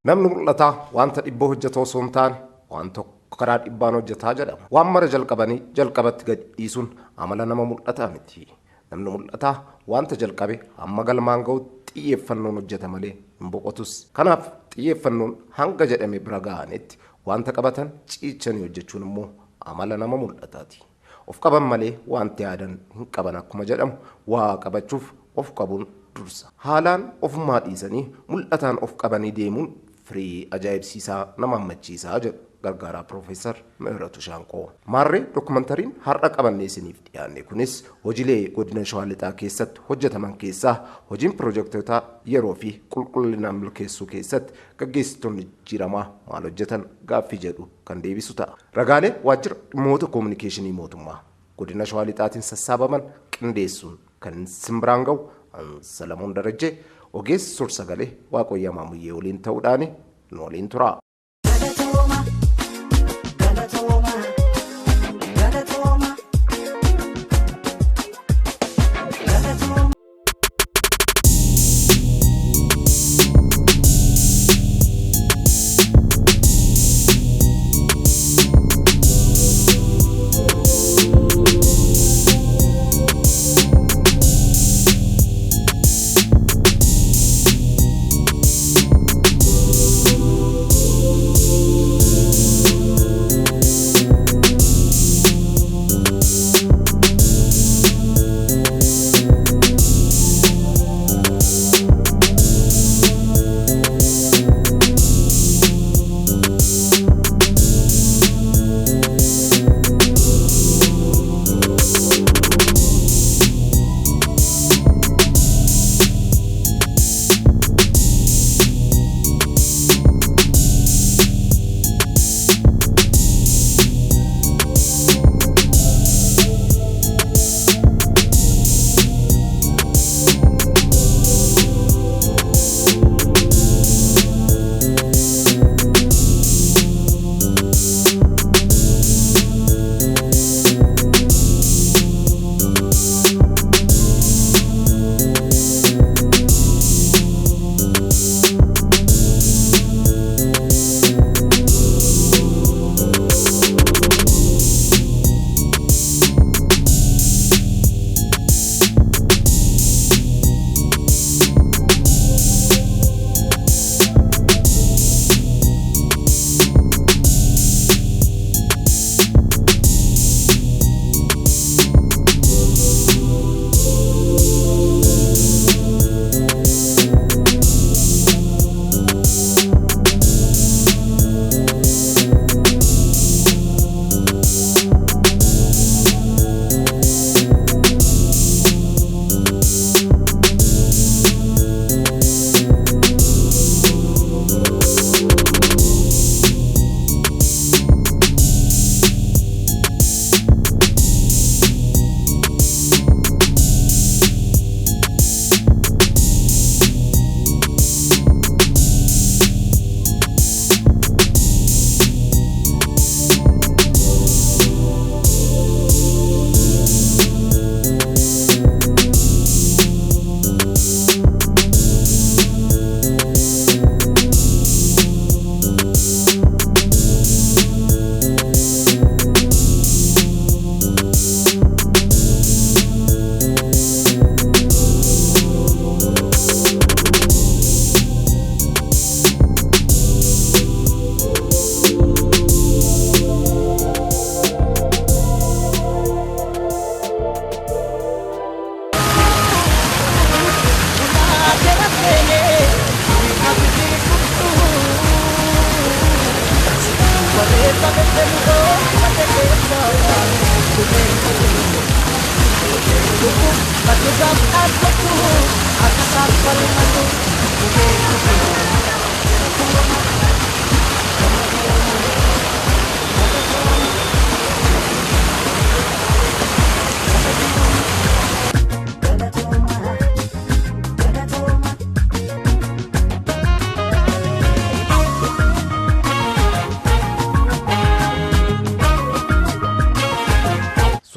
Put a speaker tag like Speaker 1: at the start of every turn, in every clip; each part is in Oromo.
Speaker 1: namni mul'ataa wanta dhibboo hojjetoo osoo hin taane waan tokko karaa dhibbaan hojjetaa jedhama. Waan mara jalqabanii jalqabatti gad dhiisuun amala nama mul'ataa miti. Namni mul'ataa wanta jalqabe hamma galmaan ga'utti xiyyeeffannoon hojjeta malee hin boqotus. Kanaaf xiyyeeffannoon hanga jedhame bira ga'anitti wanta qabatan ciichanii hojjechuun immoo amala nama mul'ataati. Of qaban malee wanti yaadan hin qaban akkuma jedhamu waa qabachuuf of qabuun dursa. Haalaan ofummaa dhiisanii mul'ataan of qabanii deemuun firii ajaa'ibsiisaa nama hammachiisaa jedhu gargaaraa Piroofeesar Mihiratu Shaanqoo. Maarree dookumentariin har'a qabannee isiniif dhiyaanne kunis hojiilee godina Shawaa Lixaa keessatti hojjetaman keessaa hojiin piroojektota yeroo fi qulqullinaan milkeessuu keessatti gaggeessitoonni jijjiiramaa maal hojjetan gaaffii jedhu kan deebisu ta'a. Ragaalee waajjira dhimmoota koominikeeshinii mootummaa godina Shawaa Lixaatiin sassaabaman qindeessuun kan simbiraan ga'u Salamoon Darajjee ogeessi suur-sagalee Waaqooyyamaa Muyyee waliin ta'uudhaan nu waliin tura.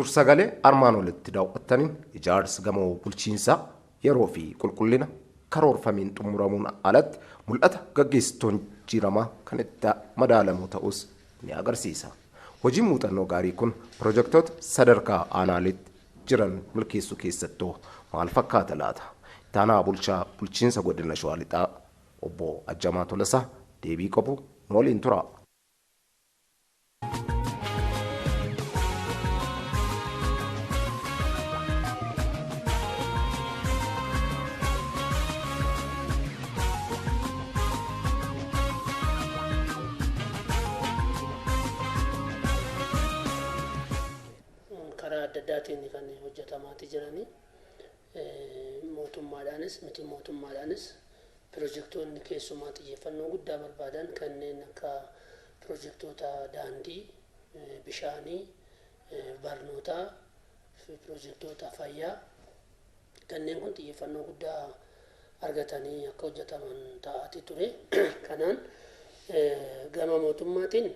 Speaker 1: sursagalee armaan olitti daawwattaniin ijaarsa gamoo bulchiinsaa yeroo fi qulqullina karoorfamiin xumuramuun alatti mul'ata gaggeessitoon jiramaa kan itti madaalamu ta'us ni agarsiisa. Hojiin muuxannoo gaarii kun piroojektota sadarkaa aanaalitti jiran milkeessuu keessattuu maal fakkaata laata? Ittaanaa bulchaa bulchiinsa godina Shawaa Lixaa obbo Ajjamaa Tolasaa deebii qabu waliin tura.
Speaker 2: karaa adda addaatiin kan hojjetamaati jiranii mootummaadhaanis miti mootummaadhaanis piroojektonni keessumaa xiyyeeffannoo guddaa barbaadan kanneen akka piroojektota daandii, bishaanii, barnootaa fi piroojektota fayyaa kanneen kun xiyyeeffannoo guddaa argatanii akka hojjetaman ta'aati ture. Kanaan gama mootummaatiin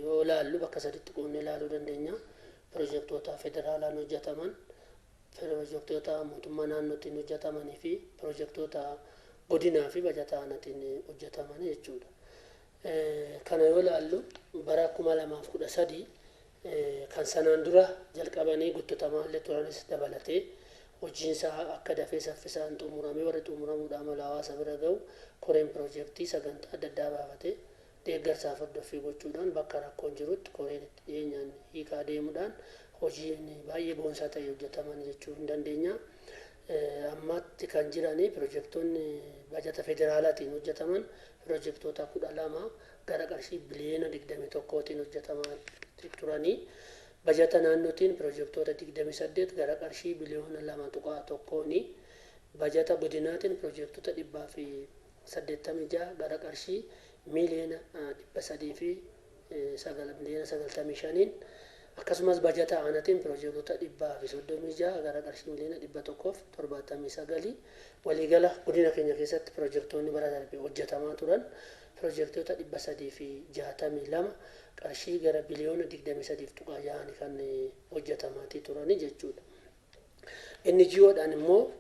Speaker 2: yoo ilaallu bakka sadiitti qoonnee ilaaluu dandeenya. Piroojektota federaalaan hojjetaman, piroojektota mootummaa naannootiin hojjetamanii fi piroojektota godinaa fi bajata aanaatiin hojjetaman jechuudha. Kana yoo ilaallu bara 2013 kan sanaan dura jalqabanii guuttatamaa illee turanis dabalatee hojiinsaa akka dafee saffisaan xumuramee warri xumuramuudhaan mala hawaasa bira ga'u koreen piroojeektii sagantaa adda addaa baafatee deeggarsaaf hordoffii gochuudhaan bakka rakkoon jirutti koreen itti dhiyeenyaan hiikaa deemuudhaan hojiin baay'ee boonsaa ta'e hojjetaman jechuu hin dandeenya. Ammatti kan jiranii piroojektonni bajata federaalaatiin hojjetaman piroojektota 12 gara qarshii biliyoona 21tiin hojjetamaa turanii bajata naannootiin piroojektota 28 gara qarshii biliyoona 2.1 bajata godinaatiin piroojektota 186 gara qarshii miliyoona 395 akkasumas bajata aanaatiin piroojektota 136 gara qarshii miliyoona 179 waliigala godina keenya keessatti piroojektonni bara darbee hojjetamaa turan piroojektota 362 qarshii gara biliyoona 23.6 kan hojjetamaatii turani jechuudha. NGO'dhaan immoo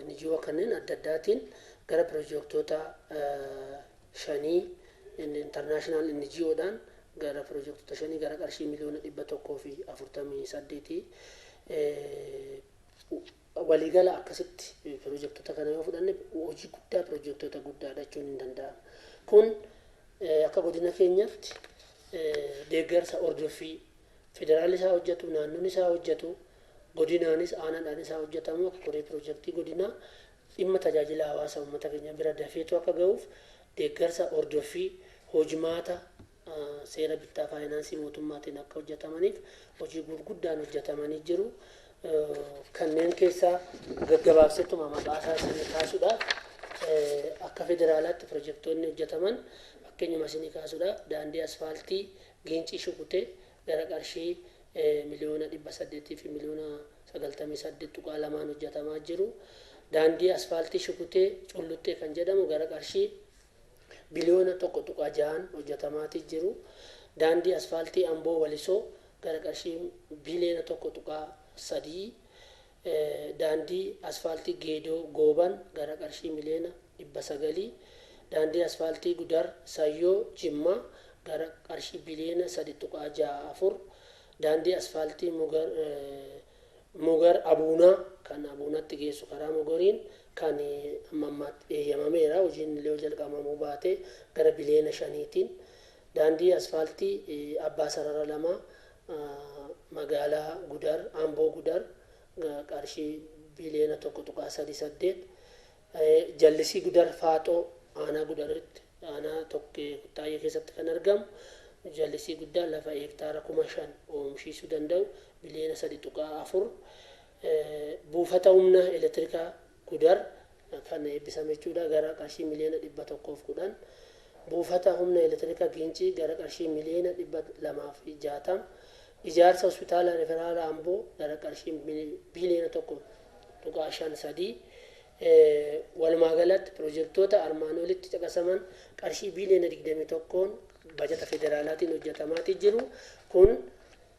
Speaker 2: NGO kanneen adda addaatiin gara piroojektota 5 international NGO'dhaan gara piroojektota 5 gara qarshii miliyoona 148 waliigala akkasitti piroojektota kana yoo fudhanne hojii guddaa piroojektota guddaadha jechuun hin danda'amu. Kun akka godina keenyaatti deeggarsa hordoffii federaalli isaa hojjetu, naannoon isaa hojjetu, godinaanis aanaadhaan isaa hojjetamu akka koree piroojeektii godinaa dhimma tajaajila hawaasa uummata keenya bira dafeetu akka ga'uuf deeggarsa hordoffii hojimaata seera bittaa faayinaansii mootummaatiin akka hojjetamaniif hojii gurguddaan hojjetamanii jiru. Kanneen keessaa gaggabaabsettuma maqaasaa isinii kaasuudhaaf akka federaalaatti piroojektonni hojjetaman fakkeenyuma isinii kaasuudhaaf daandii asfaaltii Gincii Shukutee gara qarshii miliyoona 800 fi miliyoona 98.2 hojjetamaa jiru. Daandii asfaaltii Shukutee Culluttee kan jedhamu gara qarshii biliyoona 1.6 hojjetamaatii jiru. Daandii asfaaltii Amboo Walisoo gara qarshii biliyoona 1.3 daandii asfaaltii Geedoo Gooban gara qarshii miliyoona 900 daandii asfaaltii Gudar Sayyoo Jimmaa gara qarshii biliyoona 3.64 daandii asfaaltii Mugar Abuunaa kan Abuunaatti geessu karaa Mogoriin kan ammammaatti eeyyamameera hojiin illee jalqabamuu baate gara biliyoona 5tiin daandii asfaaltii Abbaa Sarara Lamaa magaalaa Gudar Amboo Gudar qarshii biliyoona 1.38 jallisii Gudar Faaxoo aanaa Gudaritti aanaa tokkee Kuttaayee keessatti kan argamu jallisii guddaa lafa hektaara 5,000 oomishuu danda'u biliyoona 3.4 buufata humna elektirikaa Gudar kan eebbisame jechuudha gara qarshii miliyoona 110 buufata humna elektirika Gincii gara qarshii miliyoona 260 ijaarsa hospitaala referaalaa Amboo gara qarshii biliyoona 1.53 walumaa galatti piroojektota armaan olitti caqasaman qarshii biliyoona 21 bajata federaalaatiin hojjetamaatii jiru. Kun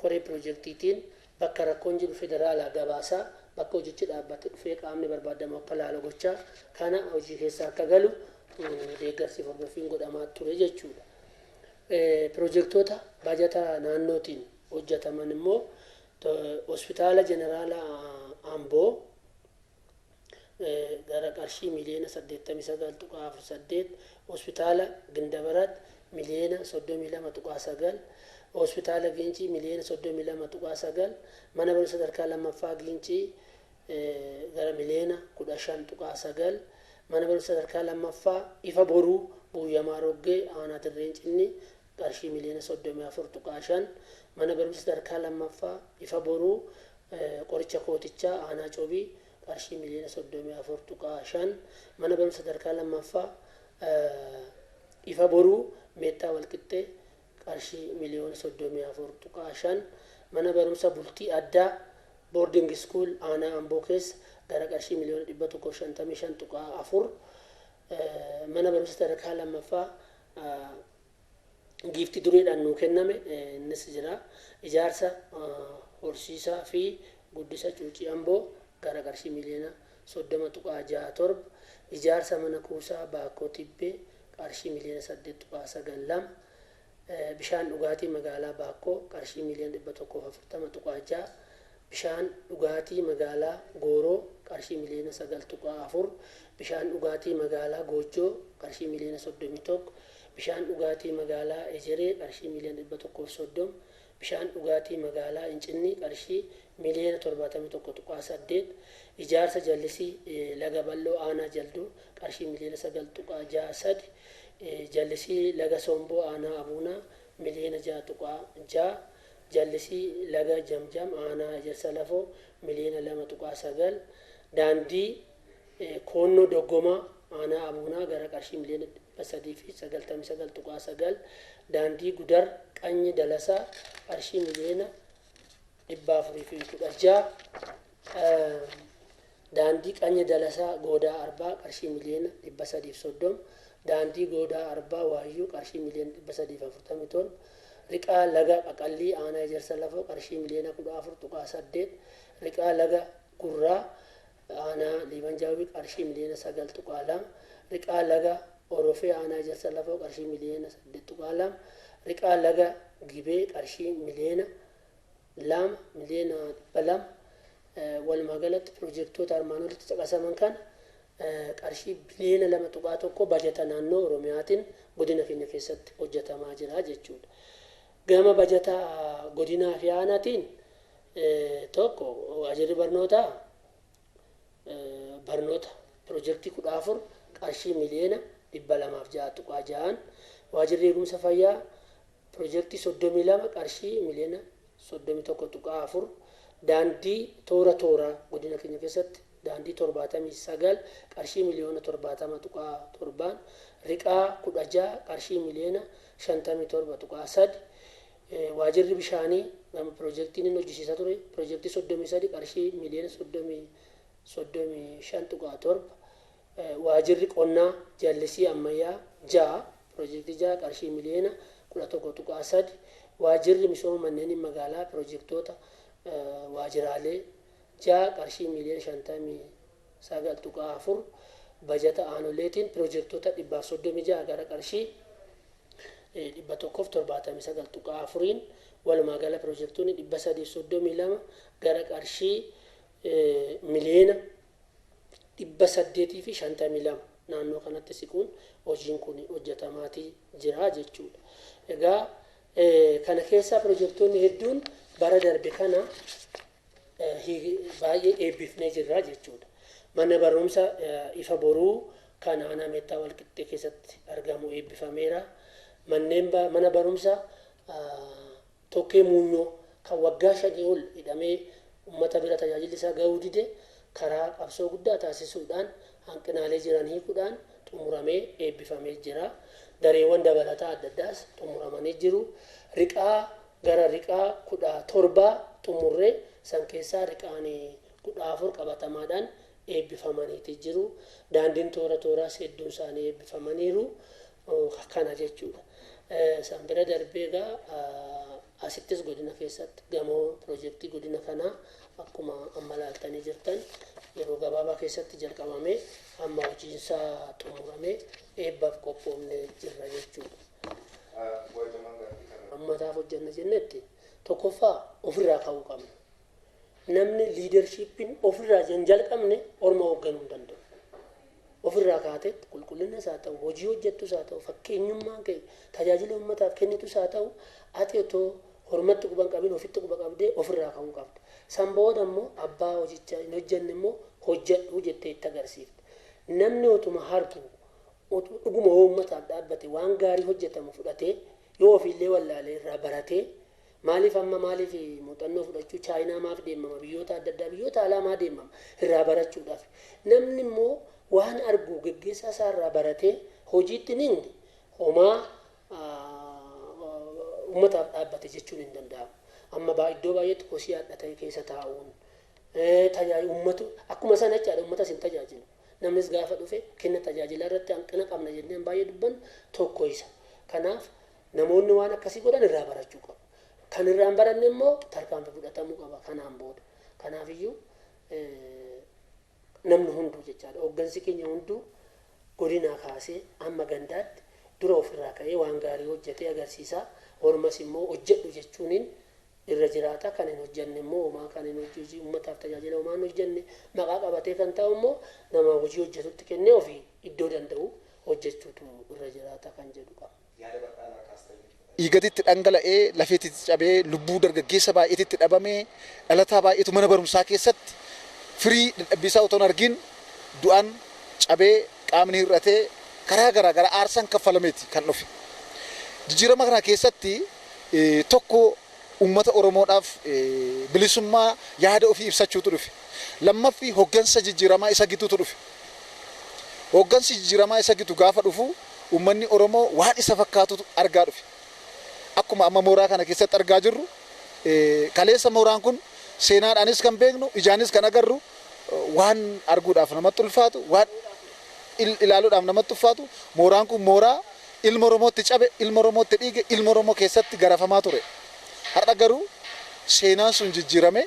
Speaker 2: koree piroojeektiitiin bakka rakkoon jiru federaalaa gabaasaa bakka hojichi dhaabbate dhufee qaamni barbaadamu akka laalu gochaa kana hojii keessa akka galu deeggarsi hordoffiin godhamaa ture jechuudha. Pirojektoota baajata naannootiin hojjetaman immoo hospitaala jeneraalaa Amboo gara qarshii miliyoona 89.48, hospitaala Gindabarat miliyoona 32.9, hospitaala Gincii miliyoona 32.9, mana barumsa sadarkaa lammaffaa Gincii gara miliyoona 15.9, mana barumsa sadarkaa lammaffaa Ifa Boruu Buuyyamaa Roggee aanaa Dirreen Cinni qarshii miliyoona 34.5, mana barumsa sadarkaa lammaffaa Ifa Boruu Qoricha Kootichaa aanaa Coobii qarshii miliyoona 34.5, mana barumsa sadarkaa lammaffaa Ifa Boruu Meettaa Walqixxee qarshii miliyoona 34.5, mana barumsa bultii addaa boarding school aanaa Amboo keessa gara qarshii miliyoona 155.4, mana barumsa sadarkaa lammaffaa giiftii dureedhaan nuu kenname innis jira. Ijaarsa horsiisaa fi guddisa cuucii Amboo gara qarshii miliyoona 30.67, ijaarsa mana kuusaa Baakkoo Tibbee qarshii miliyoona 8.92, bishaan dhugaatii magaalaa Baakkoo qarshii miliyoona 140.6, bishaan dhugaatii magaalaa Gooroo qarshii miliyoona 9.4, bishaan dhugaatii magaalaa Goojjoo qarshii miliyoona 31, bishaan dhugaatii magaalaa Ejeree qarshii miliyoona 130, bishaan dhugaatii magaalaa Incinni qarshii miliyoona 71.8, ijaarsa jallisii laga Balloo aanaa Jalduu qarshii miliyoona 9.63, jallisii laga Somboo aanaa Abuunaa miliyoona 6.6, jallisii laga Jamjam aanaa Ejersa Lafoo miliyoona 2.9, daandii Koonnoo Doggomaa aanaa Abuunaa gara qarshii miliyoona 399.9, daandii Gudar Qanyi Dalasaa qarshii miliyoona 416, daandii Qanyi Dalasaa Goodaa Arbaa qarshii miliyoona 330, daandii Goodaa Arbaa Waayyuu qarshii miliyoona 347, riqaa laga Qaqallii aanaa Ejersa Lafoo qarshii miliyoona 14.8, riqaa laga Gurraa aanaa Liibanjaawii qarshii miliyoona 9.2, riqaa laga Orofee aanaa Ejersa Lafoo qarshii miliyoona 8.2, riqaa laga Gibee qarshii miliyoona 2,200,000. Walumaa galatti pirojektoota armaan olitti caqasaman kan qarshii biliyoona 2.1 bajata naannoo Oromiyaatiin godina keenya keessatti hojjetamaa jira jechuudha. Gama bajata godinaa fi aanaatiin tokko waajjirri barnoota pirojektii 14 qarshii miliyoona 206.6, waajjirri eegumsa fayyaa pirojektii 32 qarshii miliyoona 31.4, daandii toora godina keenya keessatti daandii 79 qarshii miliyoona 70.7, riqaa 16 qarshii miliyoona 57.3, waajjirri bishaanii gama pirojektiin inni hojjisiisaa ture pirojektii 33 qarshii miliyoona 35.7, waajjirri qonnaa jallisii ammayyaa 6 pirojektii 6 qarshii miliyoona 11.3, waajjirri misooma manneen magaalaa pirojektoota waajjiraalee 6 qarshii miliyoona 59.4, bajata aanoleetiin pirojektoota 136 gara qarshii 179.4, walumaa gala pirojektoonni 332 gara qarshii miliyoona 852 naannoo kanatti siquun hojiin kun hojjetamaatii jira jechuudha. Egaa kana keessaa pirojektoonni hedduun bara darbe kana baay'ee eebbifnee jirra jechuudha. Mana barumsa Ifa Boruu kan aanaa Meettaa Walqixxee keessatti argamu eebbifameera. Mana barumsa Tokkee Muunyoo kan waggaa 5 ol hidhamee uummata bira tajaajilli isaa gahuu dide karaa qabsoo guddaa taasisuudhaan hanqinaalee jiran hiikuudhaan xumuramee eebbifamee jira. Dareewwan dabalataa adda addaas xumuramanii jiru. Riqaa gara riqaa 17 xumurree san keessaa riqaan 14 qabatamaadhaan eebbifamaniiti jiru. Daandiin tooraas hedduun isaanii eebbifamaniiru kana jechuudha. San bira darbee egaa asittis godina keessatti gamoo piroojeektii godina kanaa akkuma amma laaltanii jirtan yeroo gabaabaa keessatti jalqabamee amma hojiinsaa xumuramee eebbaaf qophoofnee jirra jechuudha. Ummataaf hojjanna jennetti tokkoffaa ofirraa ka'uu qabna. Namni liidarshiippiin ofirraa jalqabne orma hoogganuu hin danda'u. Ofirraa kaatetti qulqullinnas haa ta'u, hojii hojjettus haa ta'u, fakkeenyummaan kee tajaajila ummataaf kennitus haa ta'u, ati otoo hormatti quban qabin ofitti quba qabdee ofirraa ka'uu qabda. San booda immoo abbaa hojichaa hin hojjenne immoo hojjedhu jettee itti agarsiifte. Namni otuma harku dhuguma uummataaf dhaabbate waan gaarii hojjetamu fudhatee yoo ofiillee wallaalee irraa baratee maaliif muuxannoo fudhachuu chaayinaa maaf deemama biyyoota adda addaa biyyoota alaa maa deemama irraa barachuudhaaf namni immoo waan argu geggeessaa isaa irraa baratee hojiitti ni homaa uummataaf dhaabbate jechuun hin danda'amu. Amma iddoo baay'eetti kosii adda ta'e keessa taa'uun tajaajila uummatu akkuma sana jechaadha uummatas hin tajaajilu. Namnis gaafa dhufe kenna tajaajila irratti hanqina qabna jenneen baay'ee dubban tokko isa. Kanaaf namoonni waan akkasii godhan irraa barachuu qabu. Kan irraan baranne immoo tarkaanfii fudhatamuu qaba kanaan booda. Kanaafiyyuu namni hunduu jechaadha. Hooggansi keenya hunduu godinaa kaasee amma gandaatti dura ofirraa ka'ee waan gaarii hojjetee agarsiisaa. Ormas immoo hojjedhu jechuuniin irra jiraata. Kan hin hojjenne immoo homaa kan hin hojjenne uummataaf tajaajila homaa hin hojjenne maqaa qabatee kan ta'u immoo nama hojii hojjetutti kennee ofii iddoo danda'u hojjechuutu irra jiraata kan jedhu qaba.
Speaker 3: Dhiigatitti dhangala'ee lafeetitti cabee lubbuu dargaggeessa baay'eetitti dhabamee dhalataa baay'eetu mana barumsaa keessatti firii dadhabbisaa otoo hin argin du'aan cabee qaamni hir'atee karaa garaa garaa aarsaan kaffalameeti kan dhufe. Jijjiirama kana keessatti tokko uummata Oromoodhaaf bilisummaa yaada ofii ibsachuutu dhufe. Lammaffii hooggansa jijjiiramaa isa gituutu dhufe. Hooggansi jijjiiramaa isa gitu gaafa dhufu uummanni Oromoo waan isa fakkaatutu argaa dhufe. Akkuma amma mooraa kana keessatti argaa jirru kaleessa mooraan kun seenaadhaanis kan beeknu ijaanis kan agarru waan arguudhaaf namatti ulfaatu waan ilaaluudhaaf namatti ulfaatu mooraan kun mooraa ilma Oromootti cabe ilma Oromootti dhiige ilma Oromoo keessatti garafamaa ture. Har'a garuu seenaan sun jijjiirame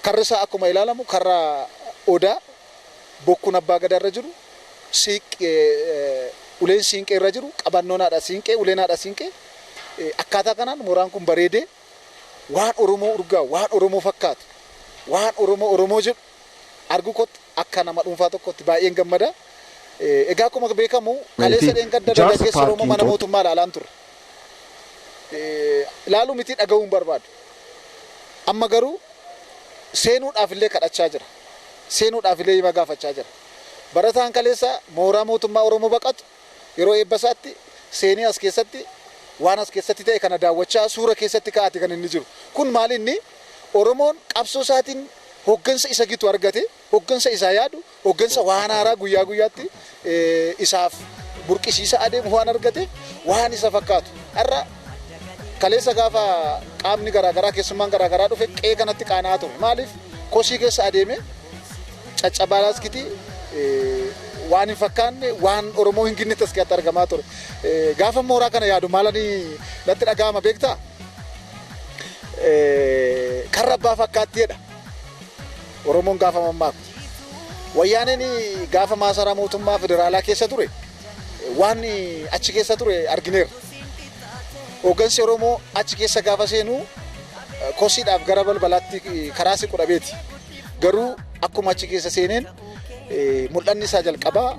Speaker 3: karri isaa akkuma ilaalamu karra odaa bokkuun abbaa gadaa irra jiru uleen siinqee irra jiru qabannoon haadha siinqee uleen haadha siinqee akkaataa kanaan mooraan kun bareedee waan Oromoo urgaa waan Oromoo fakkaatu waan Oromoo jedhu argu kotti akka nama dhuunfaa tokkotti baay'een gammada. Egaa akkuma beekamu kaleessa dheengadda dargaggeessa Oromoo mana mootummaa ilaalaan ture. Ilaaluu miti dhaga'uun barbaadu. Amma garuu seenuudhaaf illee kadhachaa jira. Seenuudhaaf illee hima gaafachaa jira. Barataan kaleessa mooraa mootummaa Oromoo baqatu yeroo eebba isaatti seenii as keessatti waan as keessatti ta'e kana daawwachaa suura keessatti kaa'ate kan inni jiru. Kun maal inni Oromoon qabsoo isaatiin hooggansa isa gitu argate, hooggansa isaa yaadu, hooggansa waan haaraa guyyaa guyyaatti isaaf burqisiisa adeemu waan argate waan isa fakkaatu. Har'a kaleessa gaafa qaamni garaagaraa keessummaan garaagaraa dhufe qe'ee kanatti qaana'aa ture. Maaliif kosii keessa adeeme caccabaalaas kiti waan hin fakkaanne waan Oromoo hin ginne taskiyatti argamaa ture. Gaafa mooraa kana yaadu maalanii natti dhaga'ama beektaa? Karra abbaa fakkaattiidha. Oromoon gaafa mammaaku. Wayyaaneen gaafa maasaraa mootummaa federaalaa keessa ture waan achi keessa ture argineera. Hooggansi Oromoo achi keessa gaafa seenu kosiidhaaf gara balbalaatti karaa siqu dhabeeti. Garuu akkuma achi keessa seeneen mul'anni isaa jalqabaa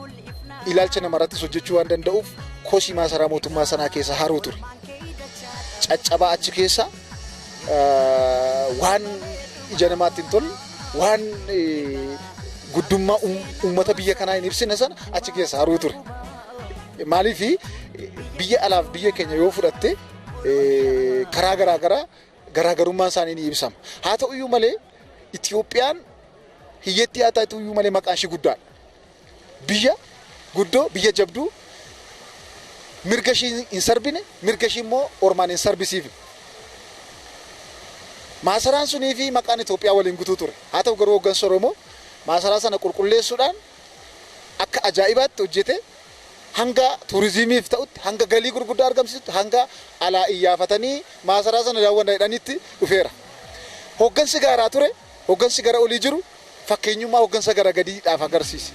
Speaker 3: ilaalcha namarrattis hojjechuu waan danda'uuf kosii maasaraa mootummaa sanaa keessa haruu ture. Caccabaa achi keessa waan ija namaatti hin tolle waan guddummaa uummata biyya kanaa hin ibsine sana achi keessa haruu ture. Maaliif biyya alaaf biyya keenya yoo fudhatte karaa garaagarummaan isaanii ni ibsama. Haa ta'u iyyuu malee Itiyoophiyaan hiyyatti haa ta'u iyyuu malee maqaan ishee guddaadha. Biyya guddoo biyya jabduu mirga ishee hin sarbine mirga ishee immoo ormaan hin sarbisiifne. Maasaraan sunii fi maqaan Itoophiyaa waliin guutuu ture. Haa ta'u garuu hooggansa Oromoo maasaraa sana qulqulleessuudhaan akka ajaa'ibaatti hojjete hanga turizimiif ta'utti hanga galii gurguddaa argamsiisutti hanga alaa iyyafatanii maasaraa sana daawwanna jedhanitti dhufeera. Hooggansi gaaraa ture, hooggansi gara olii jiru fakkeenyummaa hooggansa gara gadiidhaaf agarsiise.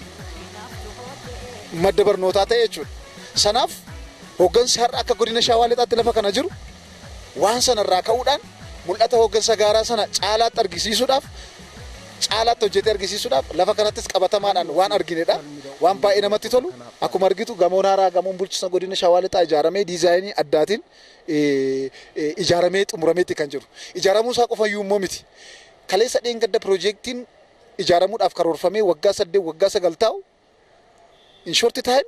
Speaker 3: Madda barnootaa ta'e jechuudha. Sanaaf hooggansi har'a akka godina Shawaa Lixaatti lafa kana jiru waan sanarraa ka'uudhaan mul'ata hooggansa gaaraa sana caalaatti argisiisuudhaaf caalaatti hojjetee argisiisuudhaaf lafa kanattis qabatamaadhaan waan arginedha. Waan baay'ee namatti tolu. Akkuma argitu gamoon haaraa gamoon bulchiinsa godina Shawaa Lixaa ijaaramee diizaayinii addaatiin ijaaramee xumurameetti kan jiru. Ijaaramuu isaa qofa iyyuu immoo miti. Kaleessa dheengadda piroojeektiin ijaaramuudhaaf karoorfamee waggaa 8 waggaa 9 taa'u in short time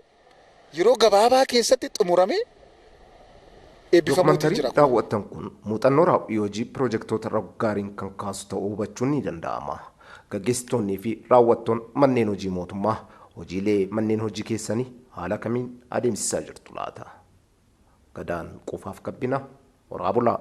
Speaker 3: yeroo gabaabaa keessatti xumuramee eebbifamuutu jira.
Speaker 1: Daawwattan kun muuxannoo raawwii hojii piroojeektoota irra gaariin kan kaasu ta'uu hubachuun ni danda'ama. Gaggeessitoonnii fi raawwattoon manneen hojii mootummaa hojiilee manneen hojii keessanii haala kamiin adeemsisaa jirtu laata? Gadaan quufaaf gabbina horaa bulaa.